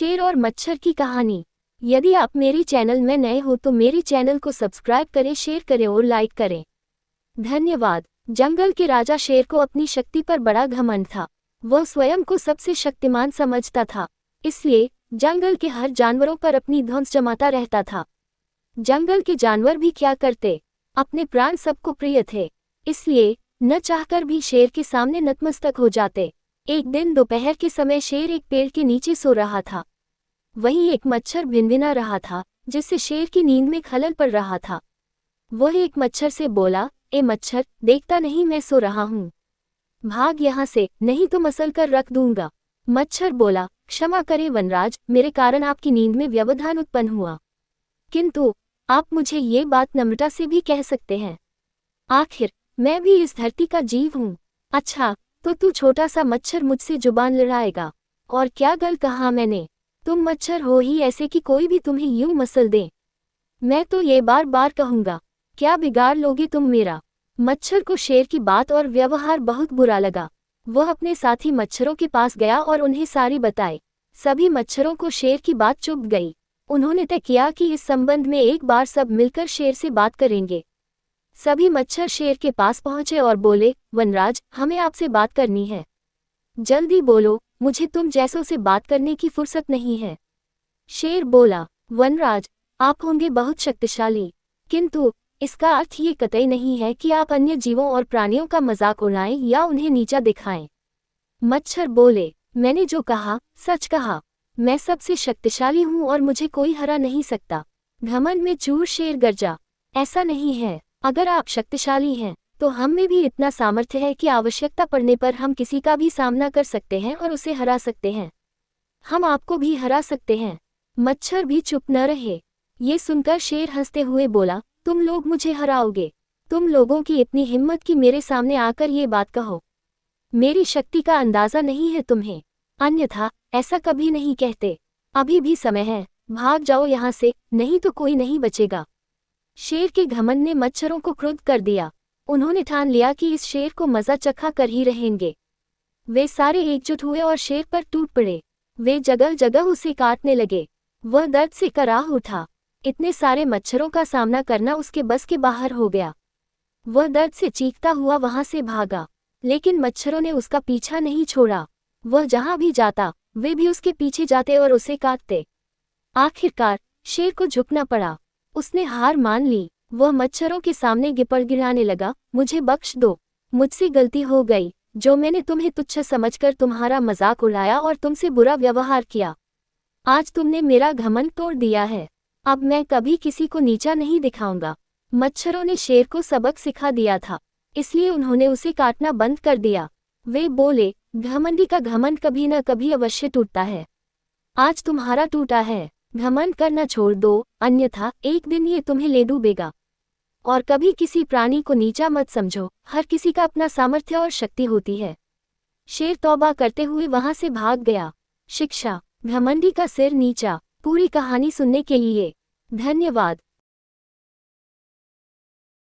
शेर और मच्छर की कहानी। यदि आप मेरी चैनल में नए हो तो मेरी चैनल को सब्सक्राइब करें, शेयर करें और लाइक करें। धन्यवाद। जंगल के राजा शेर को अपनी शक्ति पर बड़ा घमंड था। वह स्वयं को सबसे शक्तिमान समझता था, इसलिए जंगल के हर जानवरों पर अपनी धौंस जमाता रहता था। जंगल के जानवर भी क्या करते, अपने प्राण सबको प्रिय थे, इसलिए न चाहकर भी शेर के सामने नतमस्तक हो जाते। एक दिन दोपहर के समय शेर एक पेड़ के नीचे सो रहा था। वहीं एक मच्छर भिनभिना रहा था, जिससे शेर की नींद में खलल पड़ रहा था। वह एक मच्छर से बोला, ए मच्छर, देखता नहीं मैं सो रहा हूँ, भाग यहाँ से, नहीं तो मसल कर रख दूंगा। मच्छर बोला, क्षमा करें वनराज, मेरे कारण आपकी नींद में व्यवधान उत्पन्न हुआ, किंतु आप मुझे ये बात नम्रता से भी कह सकते हैं। आखिर मैं भी इस धरती का जीव हूँ। अच्छा, तो तू छोटा सा मच्छर मुझसे जुबान लड़ाएगा? और क्या गल कहा मैंने? तुम मच्छर हो ही ऐसे कि कोई भी तुम्हें यूं मसल दे? मैं तो ये बार बार कहूँगा, क्या बिगाड़ लोगे तुम मेरा? मच्छर को शेर की बात और व्यवहार बहुत बुरा लगा। वह अपने साथी मच्छरों के पास गया और उन्हें सारी बताई। सभी मच्छरों को शेर की बात चुभ गई। उन्होंने तय किया कि इस संबंध में एक बार सब मिलकर शेर से बात करेंगे। सभी मच्छर शेर के पास पहुंचे और बोले, वनराज, हमें आपसे बात करनी है, जल्दी बोलो, मुझे तुम जैसों से बात करने की फुर्सत नहीं है। शेर बोला, वनराज, आप होंगे बहुत शक्तिशाली, किंतु इसका अर्थ ये कतई नहीं है कि आप अन्य जीवों और प्राणियों का मजाक उड़ाएं या उन्हें नीचा दिखाएं। मच्छर बोले, मैंने जो कहा सच कहा, मैं सबसे शक्तिशाली हूँ और मुझे कोई हरा नहीं सकता। घमंड में चूर शेर गरजा, ऐसा नहीं है। अगर आप शक्तिशाली हैं तो हम में भी इतना सामर्थ्य है कि आवश्यकता पड़ने पर हम किसी का भी सामना कर सकते हैं और उसे हरा सकते हैं। हम आपको भी हरा सकते हैं। मच्छर भी चुप न रहे। ये सुनकर शेर हंसते हुए बोला, तुम लोग मुझे हराओगे? तुम लोगों की इतनी हिम्मत कि मेरे सामने आकर ये बात कहो? मेरी शक्ति का अंदाजा नहीं है तुम्हें, अन्यथा ऐसा कभी नहीं कहते। अभी भी समय है, भाग जाओ यहाँ से, नहीं तो कोई नहीं बचेगा। शेर के घमंड ने मच्छरों को क्रुद्ध कर दिया। उन्होंने ठान लिया कि इस शेर को मजा चखा कर ही रहेंगे। वे सारे एकजुट हुए और शेर पर टूट पड़े। वे जगह जगह उसे काटने लगे। वह दर्द से कराह उठा। इतने सारे मच्छरों का सामना करना उसके बस के बाहर हो गया। वह दर्द से चीखता हुआ वहां से भागा, लेकिन मच्छरों ने उसका पीछा नहीं छोड़ा। वह जहां भी जाता वे भी उसके पीछे जाते और उसे काटते। आखिरकार शेर को झुकना पड़ा। उसने हार मान ली। वह मच्छरों के सामने गिड़गिड़ाने लगा, मुझे बख्श दो, मुझसे गलती हो गई, जो मैंने तुम्हें तुच्छ समझकर तुम्हारा मजाक उड़ाया और तुमसे बुरा व्यवहार किया। आज तुमने मेरा घमंड तोड़ दिया है, अब मैं कभी किसी को नीचा नहीं दिखाऊंगा। मच्छरों ने शेर को सबक सिखा दिया था, इसलिए उन्होंने उसे काटना बंद कर दिया। वे बोले, घमंडी का घमंड कभी न कभी अवश्य टूटता है। आज तुम्हारा टूटा है। घमंड करना छोड़ दो, अन्यथा एक दिन ये तुम्हें ले डूबेगा। और कभी किसी प्राणी को नीचा मत समझो, हर किसी का अपना सामर्थ्य और शक्ति होती है। शेर तौबा करते हुए वहां से भाग गया। शिक्षा, घमंडी का सिर नीचा। पूरी कहानी सुनने के लिए धन्यवाद।